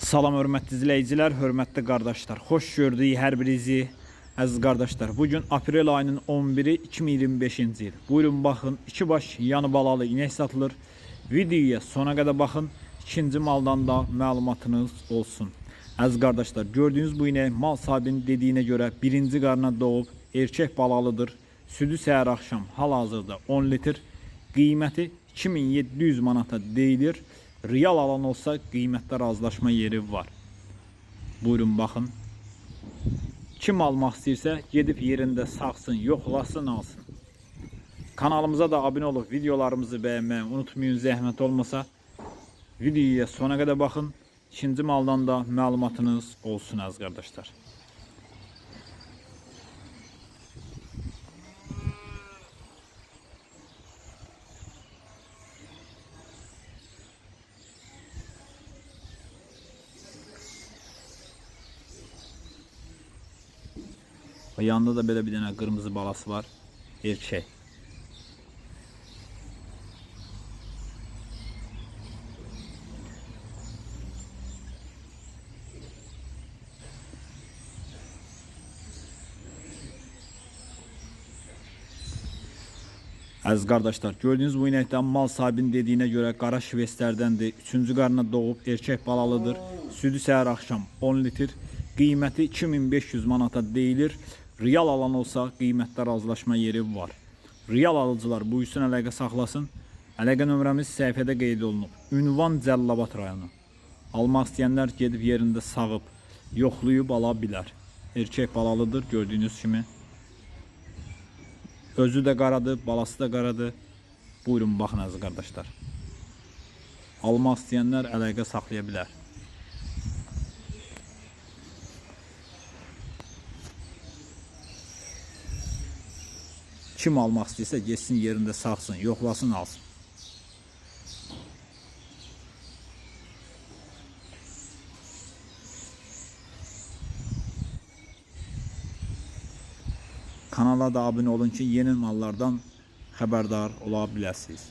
Salam hörmətli izləyicilər, hörmətli qardaşlar. Xoş gördük hər birinizi, əziz qardaşlar. Bugün aprel ayının 11-i 2025-ci il. Buyurun baxın, iki baş yanı balalı inek satılır. Videoya sona qədər baxın, ikinci maldan da məlumatınız olsun. Əziz qardaşlar, gördüyünüz bu inek mal sahibinin dediyinə görə birinci qarına doğub, erkək balalıdır. Südü səhər axşam hal-hazırda 10 litr, qiyməti 2700 manata deyilir. Real alan olsa qiymətdə razılaşma yeri var. Buyurun baxın. Kim almaq istəyirsə gedib yerində saxsın, yoxlasın, alsın. Kanalımıza da abunə olub videolarımızı bəyənməyi unutmayın, zəhmət olmasa. Videoya sona qədər baxın. İkinci maldan da məlumatınız olsun əziz qardaşlar. Yanında da belə bir dənə qırmızı balası var. Erkək. Əziz qardaşlar, gördüyünüz bu inəkdən mal sahibinin dediyinə görə qara şvestlərdəndir. 3-cü qarına doğub erkək balalıdır. Südü səhər axşam 10 litr. Qiyməti 2500 manata deyilir. Real alan olsa qiymətdə razılaşma yeri var. Real alıcılar bu üstün əlaqə saxlasın. Əlaqə nömrəmiz səhifədə qeyd olunub. Ünvan Cəlilabad rayonu. Almaq istəyənlər gedib yerində sağıb, yoxlayıb ala bilər. Erkək balalıdır gördüyünüz kimi. Özü də qaradır, balası da qaradır. Buyurun baxın əziz qardaşlar. Almaq istəyənlər əlaqə saxlaya bilər. Kim almaq istəyirsə getsin yerində saxsın, yoxlasın, alsın. Kanala da abunə olun ki, yeni mallardan xəbərdar ola biləsiniz.